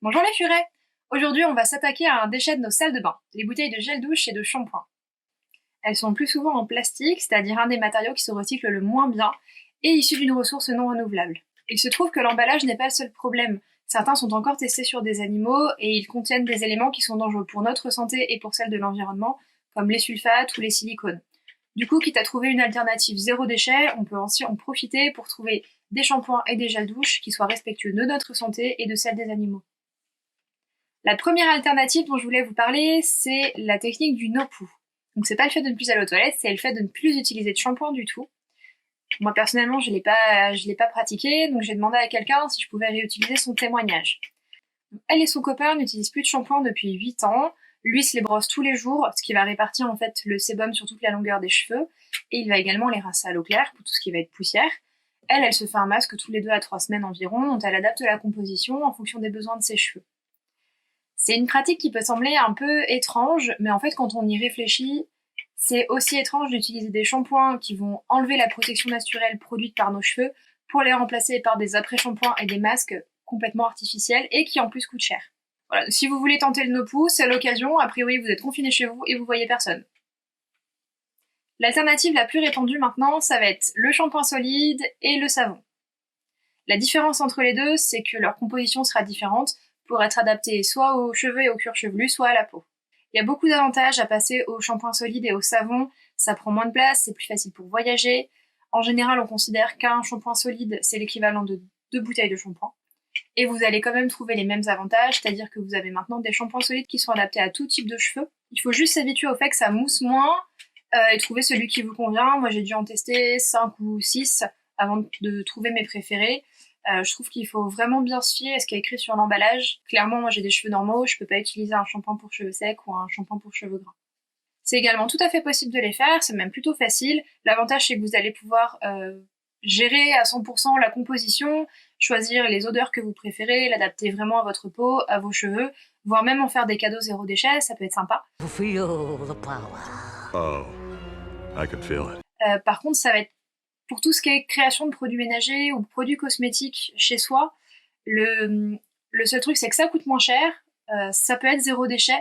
Bonjour les furets! Aujourd'hui, on va s'attaquer à un déchet de nos salles de bain, les bouteilles de gel douche et de shampoing. Elles sont plus souvent en plastique, c'est-à-dire un des matériaux qui se recycle le moins bien, et issus d'une ressource non renouvelable. Il se trouve que l'emballage n'est pas le seul problème. Certains sont encore testés sur des animaux et ils contiennent des éléments qui sont dangereux pour notre santé et pour celle de l'environnement, comme les sulfates ou les silicones. Du coup, quitte à trouver une alternative zéro déchet, on peut aussi en profiter pour trouver des shampoings et des gels douche qui soient respectueux de notre santé et de celle des animaux. La première alternative dont je voulais vous parler, c'est la technique du no-poo. Donc c'est pas le fait de ne plus aller aux toilettes, c'est le fait de ne plus utiliser de shampoing du tout. Moi personnellement, je l'ai pas pratiqué, donc j'ai demandé à quelqu'un si je pouvais réutiliser son témoignage. Elle et son copain n'utilisent plus de shampoing depuis 8 ans. Lui se les brosse tous les jours, ce qui va répartir en fait le sébum sur toute la longueur des cheveux, et il va également les rincer à l'eau claire pour tout ce qui va être poussière. Elle se fait un masque tous les 2 à 3 semaines environ, dont elle adapte la composition en fonction des besoins de ses cheveux. C'est une pratique qui peut sembler un peu étrange, mais en fait quand on y réfléchit, c'est aussi étrange d'utiliser des shampoings qui vont enlever la protection naturelle produite par nos cheveux pour les remplacer par des après-shampoings et des masques complètement artificiels et qui en plus coûtent cher. Voilà, si vous voulez tenter le no-poo, c'est l'occasion, a priori vous êtes confiné chez vous et vous voyez personne. L'alternative la plus répandue maintenant, ça va être le shampoing solide et le savon. La différence entre les deux, c'est que leur composition sera différente pour être adaptée soit aux cheveux et au cuir chevelu, soit à la peau. Il y a beaucoup d'avantages à passer au shampoing solide et au savon, ça prend moins de place, c'est plus facile pour voyager. En général, on considère qu'un shampoing solide, c'est l'équivalent de 2 bouteilles de shampoing. Et vous allez quand même trouver les mêmes avantages, c'est-à-dire que vous avez maintenant des shampoings solides qui sont adaptés à tout type de cheveux. Il faut juste s'habituer au fait que ça mousse moins et trouver celui qui vous convient. Moi, j'ai dû en tester 5 ou 6 avant de trouver mes préférés. Je trouve qu'il faut vraiment bien se fier à ce qui est écrit sur l'emballage. Clairement, moi j'ai des cheveux normaux, je peux pas utiliser un shampoing pour cheveux secs ou un shampoing pour cheveux gras. C'est également tout à fait possible de les faire, c'est même plutôt facile. L'avantage c'est que vous allez pouvoir gérer à 100% la composition, choisir les odeurs que vous préférez, l'adapter vraiment à votre peau, à vos cheveux, voire même en faire des cadeaux zéro déchet, ça peut être sympa. Oh, I could feel it. Par contre, ça va être pour tout ce qui est création de produits ménagers ou produits cosmétiques chez soi, le seul truc c'est que ça coûte moins cher, ça peut être zéro déchet,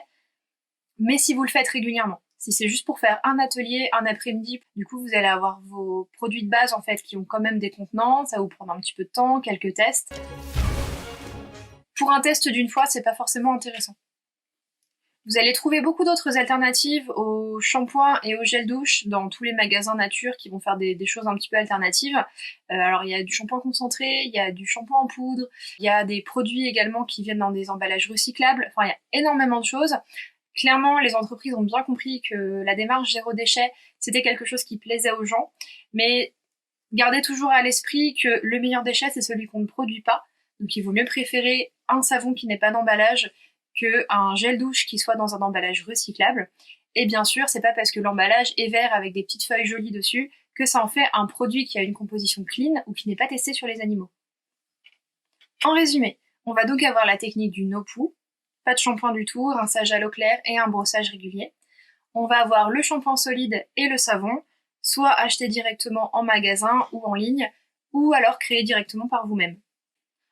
mais si vous le faites régulièrement. Si c'est juste pour faire un atelier, un après-midi, du coup vous allez avoir vos produits de base en fait qui ont quand même des contenants, ça va vous prendre un petit peu de temps, quelques tests. Pour un test d'une fois, c'est pas forcément intéressant. Vous allez trouver beaucoup d'autres alternatives aux shampoings et aux gels douche dans tous les magasins nature qui vont faire des choses un petit peu alternatives. Alors il y a du shampoing concentré, il y a du shampoing en poudre, il y a des produits également qui viennent dans des emballages recyclables, enfin il y a énormément de choses. Clairement, les entreprises ont bien compris que la démarche zéro déchet, c'était quelque chose qui plaisait aux gens, mais gardez toujours à l'esprit que le meilleur déchet, c'est celui qu'on ne produit pas. Donc il vaut mieux préférer un savon qui n'est pas d'emballage qu'un gel douche qui soit dans un emballage recyclable. Et bien sûr, c'est pas parce que l'emballage est vert avec des petites feuilles jolies dessus que ça en fait un produit qui a une composition clean ou qui n'est pas testé sur les animaux. En résumé, on va donc avoir la technique du no-poo, pas de shampoing du tout, rinçage à l'eau claire et un brossage régulier. On va avoir le shampoing solide et le savon, soit acheté directement en magasin ou en ligne, ou alors créé directement par vous-même.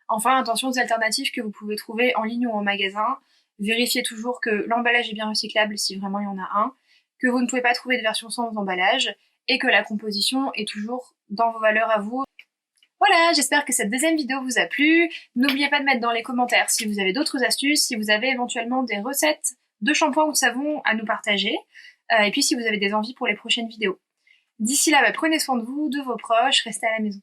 Enfin, attention aux alternatives que vous pouvez trouver en ligne ou en magasin. Vérifiez toujours que l'emballage est bien recyclable si vraiment il y en a un, que vous ne pouvez pas trouver de version sans emballage, et que la composition est toujours dans vos valeurs à vous. Voilà, j'espère que cette deuxième vidéo vous a plu. N'oubliez pas de mettre dans les commentaires si vous avez d'autres astuces, si vous avez éventuellement des recettes de shampoing ou de savon à nous partager, et puis si vous avez des envies pour les prochaines vidéos. D'ici là, prenez soin de vous, de vos proches, restez à la maison.